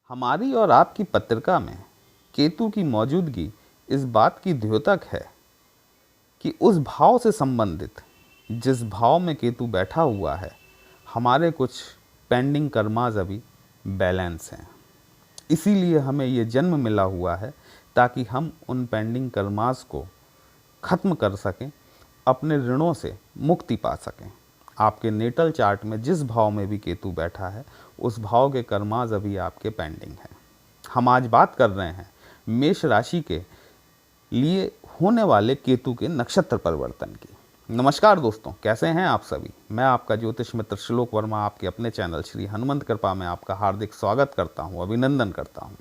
हमारी और आपकी पत्रिका में केतु की मौजूदगी इस बात की द्योतक है कि उस भाव से संबंधित जिस भाव में केतु बैठा हुआ है, हमारे कुछ पेंडिंग कर्माज अभी बैलेंस हैं। इसीलिए हमें ये जन्म मिला हुआ है ताकि हम उन पेंडिंग कर्माज को खत्म कर सकें, अपने ऋणों से मुक्ति पा सकें। आपके नेटल चार्ट में जिस भाव में भी केतु बैठा है, उस भाव के कर्माज अभी आपके पेंडिंग हैं। हम आज बात कर रहे हैं मेष राशि के लिए होने वाले केतु के नक्षत्र परिवर्तन की। नमस्कार दोस्तों, कैसे हैं आप सभी। मैं आपका ज्योतिष मित्र श्लोक वर्मा आपके अपने चैनल श्री हनुमंत कृपा में आपका हार्दिक स्वागत करता हूं, अभिनंदन करता हूं।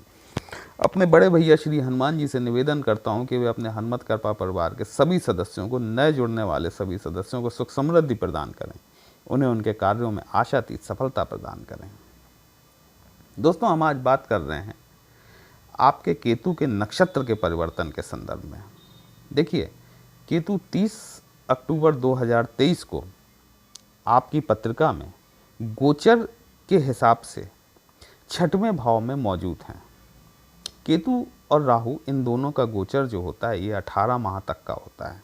अपने बड़े भैया श्री हनुमान जी से निवेदन करता हूं कि वे अपने हनुमत कृपा परिवार के सभी सदस्यों को, नए जुड़ने वाले सभी सदस्यों को सुख समृद्धि प्रदान करें, उन्हें उनके कार्यों में आशातीत सफलता प्रदान करें। दोस्तों, हम आज बात कर रहे हैं आपके केतु के नक्षत्र के परिवर्तन के संदर्भ में। देखिए, केतु 30 अक्टूबर 2023 को आपकी पत्रिका में गोचर के हिसाब से 6वें भाव में मौजूद हैं। केतु और राहु, इन दोनों का गोचर जो होता है ये 18 माह तक का होता है।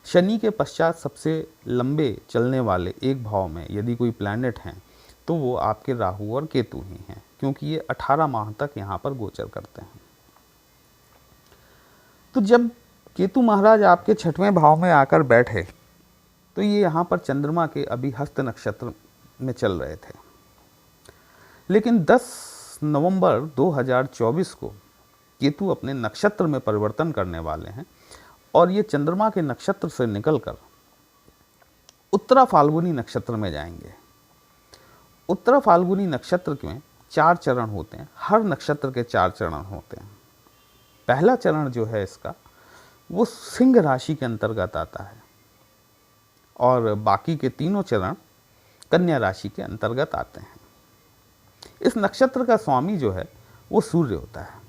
शनि के पश्चात सबसे लंबे चलने वाले एक भाव में यदि कोई प्लैनेट हैं तो वो आपके राहु और केतु ही हैं, क्योंकि ये 18 माह तक यहाँ पर गोचर करते हैं। तो जब केतु महाराज आपके 6वें भाव में आकर बैठे तो ये यहाँ पर चंद्रमा के अभी हस्त नक्षत्र में चल रहे थे, लेकिन 10 नवंबर 2024 को केतु अपने नक्षत्र में परिवर्तन करने वाले हैं और ये चंद्रमा के नक्षत्र से निकलकर उत्तरा फाल्गुनी नक्षत्र में जाएंगे। उत्तरा फाल्गुनी नक्षत्र में 4 चरण होते हैं, हर नक्षत्र के 4 चरण होते हैं। पहला चरण जो है इसका, वो सिंह राशि के अंतर्गत आता है और बाकी के तीनों चरण कन्या राशि के अंतर्गत आते हैं। इस नक्षत्र का स्वामी जो है वो सूर्य होता है।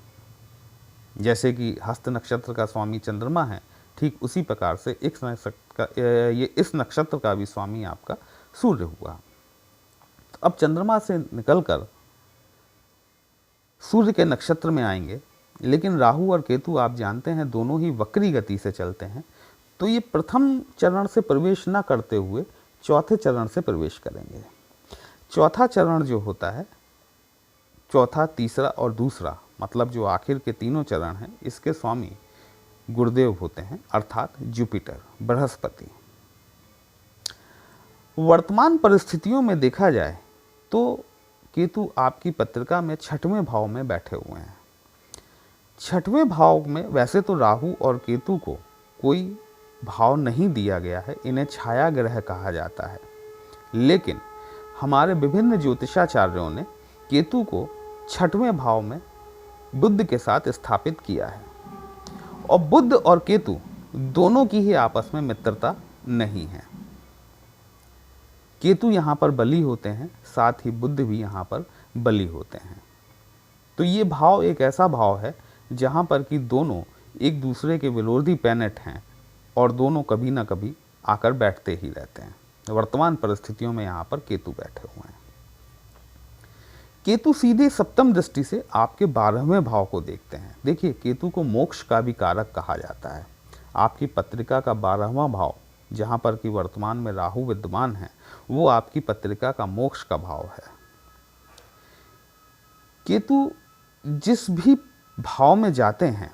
जैसे कि हस्त नक्षत्र का स्वामी चंद्रमा है, ठीक उसी प्रकार से इस नक्षत्र का भी स्वामी आपका सूर्य हुआ। तो अब चंद्रमा से निकलकर सूर्य के नक्षत्र में आएंगे, लेकिन राहु और केतु आप जानते हैं दोनों ही वक्री गति से चलते हैं, तो ये प्रथम चरण से प्रवेश न करते हुए चौथे चरण से प्रवेश करेंगे। चौथा चरण जो होता है, चौथा, तीसरा और दूसरा, मतलब जो आखिर के तीनों चरण हैं, इसके स्वामी गुरुदेव होते हैं, अर्थात जुपिटर, बृहस्पति। वर्तमान परिस्थितियों में देखा जाए तो केतु आपकी पत्रिका में 6वें भाव में बैठे हुए हैं। 6वें भाव में वैसे तो राहु और केतु को कोई भाव नहीं दिया गया है, इन्हें छाया ग्रह कहा जाता है, लेकिन हमारे विभिन्न ज्योतिषाचार्यों ने केतु को 6वें भाव में बुध के साथ स्थापित किया है। और बुध और केतु दोनों की ही आपस में मित्रता नहीं है। केतु यहाँ पर बली होते हैं, साथ ही बुध भी यहाँ पर बली होते हैं। तो ये भाव एक ऐसा भाव है जहाँ पर कि दोनों एक दूसरे के विरोधी प्लैनेट हैं और दोनों कभी ना कभी आकर बैठते ही रहते हैं। वर्तमान परिस्थितियों में यहाँ पर केतु बैठे हुए हैं। केतु सीधे सप्तम दृष्टि से आपके 12वें भाव को देखते हैं। देखिए, केतु को मोक्ष का भी कारक कहा जाता है। आपकी पत्रिका का 12वां भाव, जहाँ पर कि वर्तमान में राहु विद्यमान है, वो आपकी पत्रिका का मोक्ष का भाव है। केतु जिस भी भाव में जाते हैं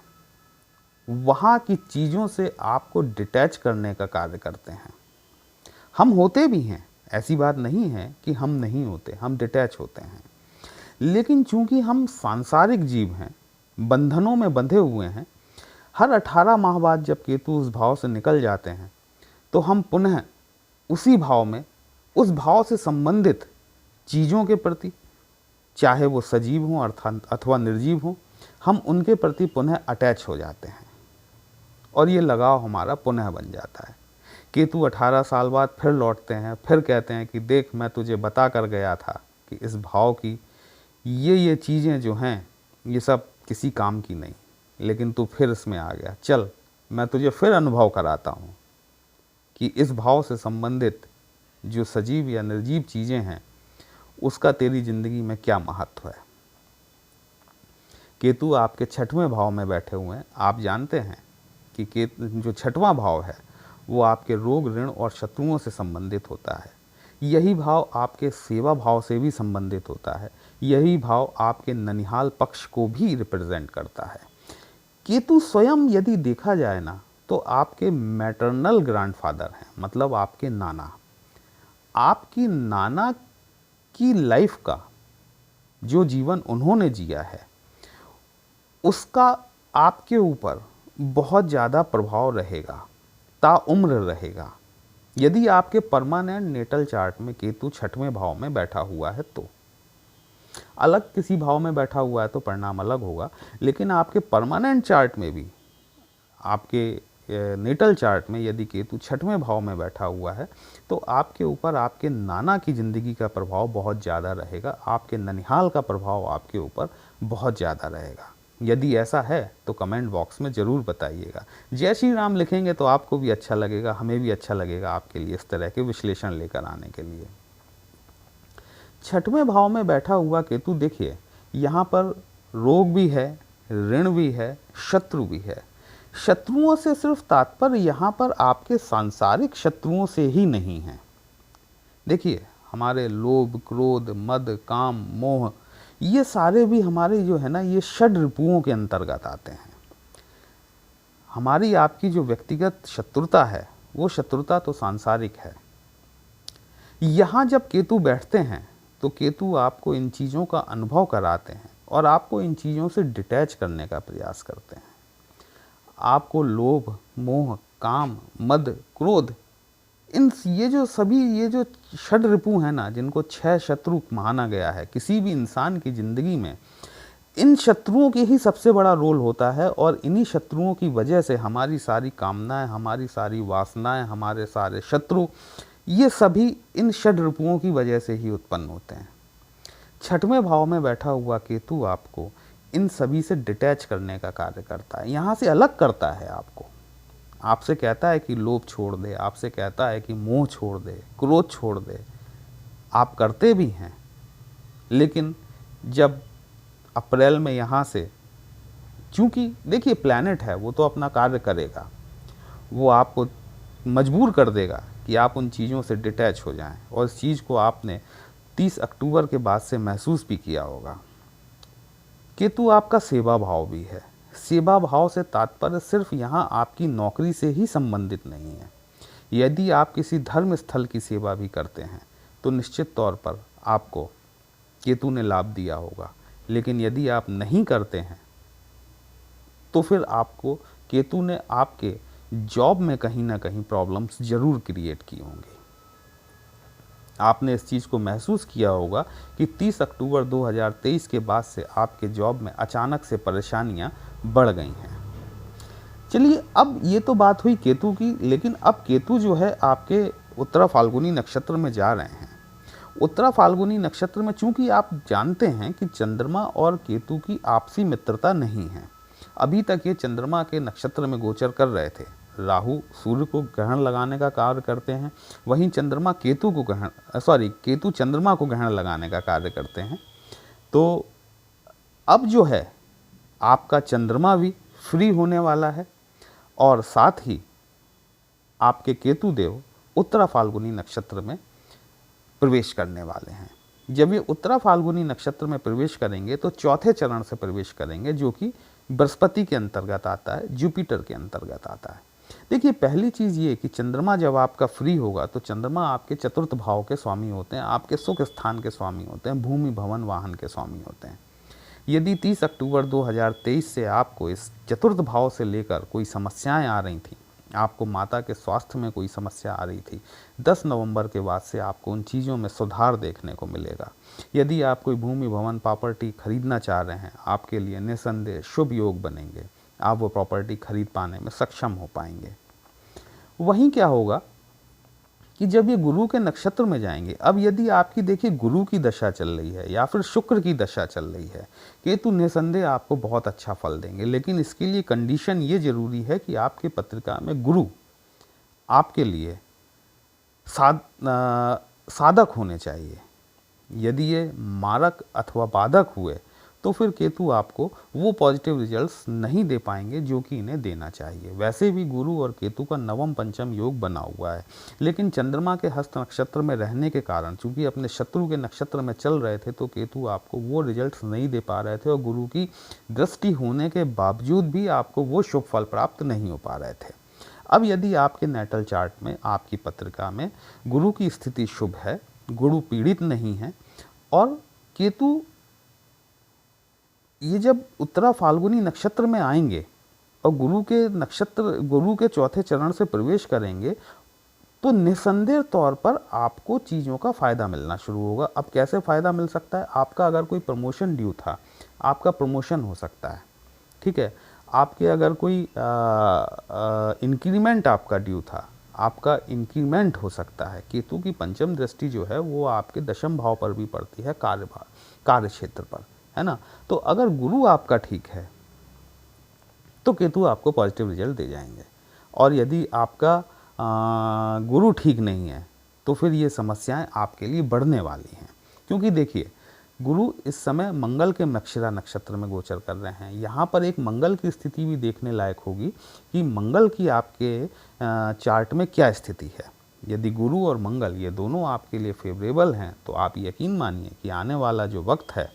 वहाँ की चीज़ों से आपको डिटैच करने का कार्य करते हैं। हम होते भी हैं, ऐसी बात नहीं है कि हम नहीं होते, हम डिटैच होते हैं, लेकिन चूंकि हम सांसारिक जीव हैं, बंधनों में बंधे हुए हैं, हर 18 माह बाद जब केतु उस भाव से निकल जाते हैं तो हम पुनः उसी भाव में, उस भाव से संबंधित चीज़ों के प्रति, चाहे वो सजीव हों अथवा निर्जीव हों, हम उनके प्रति पुनः अटैच हो जाते हैं और ये लगाव हमारा पुनः बन जाता है। केतु 18 साल बाद फिर लौटते हैं, फिर कहते हैं कि देख, मैं तुझे बता कर गया था कि इस भाव की ये चीज़ें जो हैं ये सब किसी काम की नहीं, लेकिन तू फिर इसमें आ गया। चल, मैं तुझे फिर अनुभव कराता हूँ कि इस भाव से संबंधित जो सजीव या निर्जीव चीज़ें हैं उसका तेरी ज़िंदगी में क्या महत्व है। केतु आपके छठवें भाव में बैठे हुए हैं। आप जानते हैं कि जो छठवां भाव है वो आपके रोग, ऋण और शत्रुओं से संबंधित होता है। यही भाव आपके सेवा भाव से भी संबंधित होता है। यही भाव आपके ननिहाल पक्ष को भी रिप्रेजेंट करता है। केतु स्वयं यदि देखा जाए ना तो आपके मैटरनल ग्रैंडफादर हैं, मतलब आपके नाना। आपकी नाना की लाइफ का जो जीवन उन्होंने जिया है उसका आपके ऊपर बहुत ज़्यादा प्रभाव रहेगा, ताउम्र रहेगा। यदि आपके परमानेंट नेटल चार्ट में केतु छठवें भाव में बैठा हुआ है तो, अलग किसी भाव में बैठा हुआ है तो परिणाम अलग होगा, लेकिन आपके परमानेंट चार्ट में भी, आपके नेटल चार्ट में यदि केतु छठवें भाव में बैठा हुआ है तो आपके ऊपर आपके नाना की ज़िंदगी का प्रभाव बहुत ज़्यादा रहेगा। आपके ननिहाल का प्रभाव आपके ऊपर बहुत ज़्यादा रहेगा। यदि ऐसा है तो कमेंट बॉक्स में ज़रूर बताइएगा। जय श्री राम लिखेंगे तो आपको भी अच्छा लगेगा, हमें भी अच्छा लगेगा आपके लिए इस तरह के विश्लेषण लेकर आने के लिए। छठवें भाव में बैठा हुआ केतु, देखिए यहाँ पर रोग भी है, ऋण भी है, शत्रु भी है। शत्रुओं से सिर्फ तात्पर्य यहाँ पर आपके सांसारिक शत्रुओं से ही नहीं है। देखिए हमारे लोभ, क्रोध, मद, काम, मोह, ये सारे भी हमारे जो है ना, ये षड रिपुओं के अंतर्गत आते हैं। हमारी आपकी जो व्यक्तिगत शत्रुता है वो शत्रुता तो सांसारिक है। यहाँ जब केतु बैठते हैं तो केतु आपको इन चीज़ों का अनुभव कराते हैं और आपको इन चीज़ों से डिटैच करने का प्रयास करते हैं। आपको लोभ, मोह, काम, मद, क्रोध, ये जो षड रिपु हैं ना, जिनको 6 शत्रु माना गया है किसी भी इंसान की ज़िंदगी में, इन शत्रुओं के ही सबसे बड़ा रोल होता है। और इन्हीं शत्रुओं की वजह से हमारी सारी कामनाएं, हमारी सारी वासनाएं, हमारे सारे शत्रु, ये सभी इन षड रिपुओं की वजह से ही उत्पन्न होते हैं। छठवें भाव में बैठा हुआ केतु आपको इन सभी से डिटैच करने का कार्य करता है, यहाँ से अलग करता है आपको। आपसे कहता है कि लोभ छोड़ दे, आपसे कहता है कि मोह छोड़ दे, क्रोध छोड़ दे। आप करते भी हैं, लेकिन जब अप्रैल में यहाँ से, चूँकि देखिए प्लैनेट है, वो तो अपना कार्य करेगा, वो आपको मजबूर कर देगा कि आप उन चीज़ों से डिटैच हो जाएं। और इस चीज़ को आपने 30 अक्टूबर के बाद से महसूस भी किया होगा। केतु आपका सेवा भाव भी है। सेवा भाव से तात्पर्य सिर्फ यहाँ आपकी नौकरी से ही संबंधित नहीं है। यदि आप किसी धर्म स्थल की सेवा भी करते हैं तो निश्चित तौर पर आपको केतु ने लाभ दिया होगा, लेकिन यदि आप नहीं करते हैं तो फिर आपको केतु ने आपके जॉब में कहीं ना कहीं प्रॉब्लम्स जरूर क्रिएट की होंगी। आपने इस चीज़ को महसूस किया होगा कि 30 अक्टूबर 2023 के बाद से आपके जॉब में अचानक से परेशानियां बढ़ गई हैं। चलिए, अब ये तो बात हुई केतु की, लेकिन अब केतु जो है आपके उत्तरा फाल्गुनी नक्षत्र में जा रहे हैं। उत्तरा फाल्गुनी नक्षत्र में चूंकि आप जानते हैं कि चंद्रमा और केतु की आपसी मित्रता नहीं है, अभी तक ये चंद्रमा के नक्षत्र में गोचर कर रहे थे। राहु सूर्य को ग्रहण लगाने का कार्य करते हैं, वहीं चंद्रमा केतु चंद्रमा को ग्रहण लगाने का कार्य करते हैं। तो अब जो है आपका चंद्रमा भी फ्री होने वाला है और साथ ही आपके केतु देव उत्तरा फाल्गुनी नक्षत्र में प्रवेश करने वाले हैं। जब ये उत्तरा फाल्गुनी नक्षत्र में प्रवेश करेंगे तो चौथे चरण से प्रवेश करेंगे, जो कि बृहस्पति के अंतर्गत आता है, जुपिटर के अंतर्गत आता है। देखिए, पहली चीज़ ये कि चंद्रमा जब आपका फ्री होगा तो चंद्रमा आपके चतुर्थ भाव के स्वामी होते हैं, आपके सुख स्थान के स्वामी होते हैं, भूमि भवन वाहन के स्वामी होते हैं। यदि 30 अक्टूबर 2023 से आपको इस चतुर्थ भाव से लेकर कोई समस्याएं आ रही थी, आपको माता के स्वास्थ्य में कोई समस्या आ रही थी, 10 नवंबर के बाद से आपको उन चीज़ों में सुधार देखने को मिलेगा। यदि आप कोई भूमि भवन प्रॉपर्टी खरीदना चाह रहे हैं, आपके लिए निसंदेह शुभ योग बनेंगे, आप वो प्रॉपर्टी खरीद पाने में सक्षम हो पाएंगे। वहीं क्या होगा कि जब ये गुरु के नक्षत्र में जाएंगे, अब यदि आपकी देखिए गुरु की दशा चल रही है या फिर शुक्र की दशा चल रही है, केतु निसंदेह आपको बहुत अच्छा फल देंगे, लेकिन इसके लिए कंडीशन ये जरूरी है कि आपके पत्रिका में गुरु आपके लिए साधक होने चाहिए। यदि ये मारक अथवा बाधक हुए तो फिर केतु आपको वो पॉजिटिव रिजल्ट्स नहीं दे पाएंगे जो कि इन्हें देना चाहिए। वैसे भी गुरु और केतु का नवम पंचम योग बना हुआ है, लेकिन चंद्रमा के हस्त नक्षत्र में रहने के कारण, चूंकि अपने शत्रु के नक्षत्र में चल रहे थे, तो केतु आपको वो रिजल्ट्स नहीं दे पा रहे थे और गुरु की दृष्टि होने के बावजूद भी आपको वो शुभ फल प्राप्त नहीं हो पा रहे थे। अब यदि आपके नेटल चार्ट में, आपकी पत्रिका में गुरु की स्थिति शुभ है, गुरु पीड़ित नहीं है और केतु ये जब उत्तरा फाल्गुनी नक्षत्र में आएंगे और गुरु के चौथे चरण से प्रवेश करेंगे, तो निसंदेह तौर पर आपको चीज़ों का फ़ायदा मिलना शुरू होगा। अब कैसे फ़ायदा मिल सकता है? आपका अगर कोई प्रमोशन ड्यू था, आपका प्रमोशन हो सकता है, ठीक है। आपके अगर कोई इंक्रीमेंट आपका ड्यू था, आपका इंक्रीमेंट हो सकता है। केतु की पंचम दृष्टि जो है वो आपके दशम भाव पर भी पड़ती है, कार्य क्षेत्र पर, है ना। तो अगर गुरु आपका ठीक है तो केतु आपको पॉजिटिव रिजल्ट दे जाएंगे, और यदि आपका गुरु ठीक नहीं है तो फिर ये समस्याएं आपके लिए बढ़ने वाली हैं। क्योंकि देखिए, गुरु इस समय मंगल के मृगशिरा नक्षत्र में गोचर कर रहे हैं। यहाँ पर एक मंगल की स्थिति भी देखने लायक होगी कि मंगल की आपके चार्ट में क्या स्थिति है। यदि गुरु और मंगल ये दोनों आपके लिए फेवरेबल हैं तो आप यकीन मानिए कि आने वाला जो वक्त है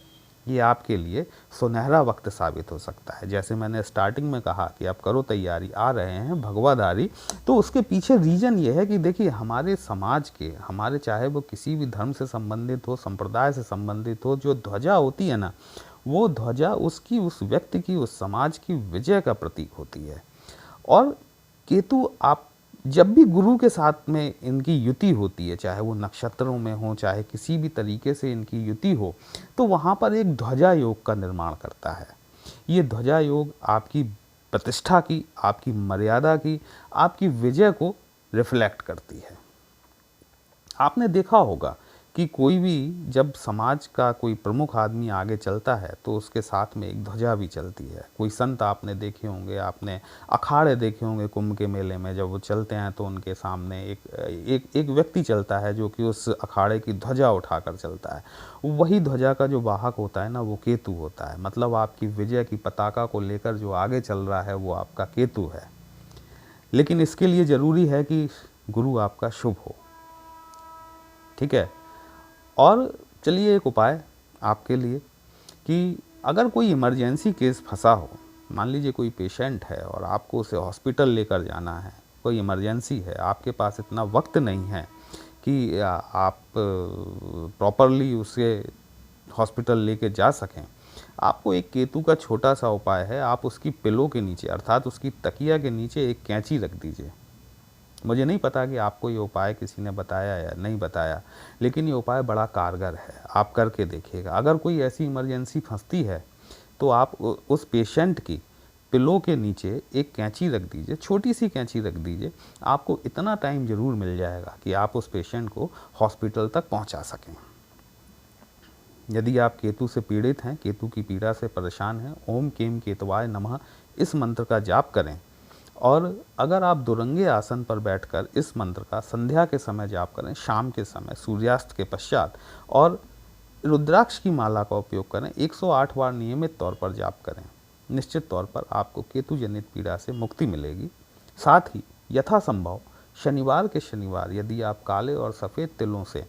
ये आपके लिए सुनहरा वक्त साबित हो सकता है। जैसे मैंने स्टार्टिंग में कहा कि आप करो तैयारी, आ रहे हैं भगवाधारी, तो उसके पीछे रीज़न ये है कि देखिए, हमारे समाज के, हमारे चाहे वो किसी भी धर्म से संबंधित हो, संप्रदाय से संबंधित हो, जो ध्वजा होती है ना, वो ध्वजा उसकी, उस व्यक्ति की, उस समाज की विजय का प्रतीक होती है। और केतु आप जब भी गुरु के साथ में इनकी युति होती है, चाहे वो नक्षत्रों में हो, चाहे किसी भी तरीके से इनकी युति हो, तो वहाँ पर एक ध्वजा योग का निर्माण करता है। ये ध्वजा योग आपकी प्रतिष्ठा की, आपकी मर्यादा की, आपकी विजय को रिफ्लेक्ट करती है। आपने देखा होगा कि कोई भी जब समाज का कोई प्रमुख आदमी आगे चलता है तो उसके साथ में एक ध्वजा भी चलती है। कोई संत आपने देखे होंगे, आपने अखाड़े देखे होंगे कुंभ के मेले में, जब वो चलते हैं तो उनके सामने एक व्यक्ति चलता है जो कि उस अखाड़े की ध्वजा उठाकर चलता है। वही ध्वजा का जो वाहक होता है ना, वो केतु होता है। मतलब आपकी विजय की पताका को लेकर जो आगे चल रहा है वो आपका केतु है। लेकिन इसके लिए ज़रूरी है कि गुरु आपका शुभ हो, ठीक है। और चलिए एक उपाय आपके लिए कि अगर कोई इमरजेंसी केस फंसा हो, मान लीजिए कोई पेशेंट है और आपको उसे हॉस्पिटल लेकर जाना है, कोई इमरजेंसी है, आपके पास इतना वक्त नहीं है कि आप प्रॉपरली उसे हॉस्पिटल लेके जा सकें, आपको एक केतु का छोटा सा उपाय है। आप उसकी पिलो के नीचे, अर्थात उसकी तकिया के नीचे एक कैंची रख दीजिए। मुझे नहीं पता कि आपको ये उपाय किसी ने बताया या नहीं बताया, लेकिन ये उपाय बड़ा कारगर है, आप करके देखिएगा। अगर कोई ऐसी इमरजेंसी फंसती है तो आप उस पेशेंट की पिलो के नीचे एक कैंची रख दीजिए, छोटी सी कैंची रख दीजिए। आपको इतना टाइम ज़रूर मिल जाएगा कि आप उस पेशेंट को हॉस्पिटल तक पहुंचा सकें। यदि आप केतु से पीड़ित हैं, केतु की पीड़ा से परेशान हैं, ओम केम केतवाय नमः इस मंत्र का जाप करें। और अगर आप दुरंगे आसन पर बैठकर इस मंत्र का संध्या के समय जाप करें, शाम के समय सूर्यास्त के पश्चात, और रुद्राक्ष की माला का उपयोग करें, 108 बार नियमित तौर पर जाप करें, निश्चित तौर पर आपको केतु जनित पीड़ा से मुक्ति मिलेगी। साथ ही यथासंभव शनिवार के शनिवार यदि आप काले और सफ़ेद तिलों से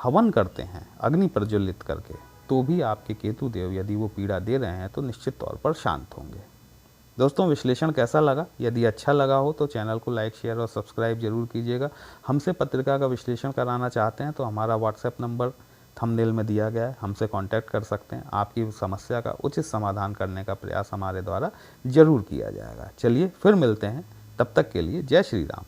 हवन करते हैं, अग्नि प्रज्वलित करके, तो भी आपके केतु देव यदि वो पीड़ा दे रहे हैं तो निश्चित तौर पर शांत होंगे। दोस्तों, विश्लेषण कैसा लगा? यदि अच्छा लगा हो तो चैनल को लाइक, शेयर और सब्सक्राइब जरूर कीजिएगा। हमसे पत्रिका का विश्लेषण कराना चाहते हैं तो हमारा व्हाट्सएप नंबर थंबनेल में दिया गया है, हमसे कांटेक्ट कर सकते हैं। आपकी समस्या का उचित समाधान करने का प्रयास हमारे द्वारा जरूर किया जाएगा। चलिए फिर मिलते हैं, तब तक के लिए जय श्री राम।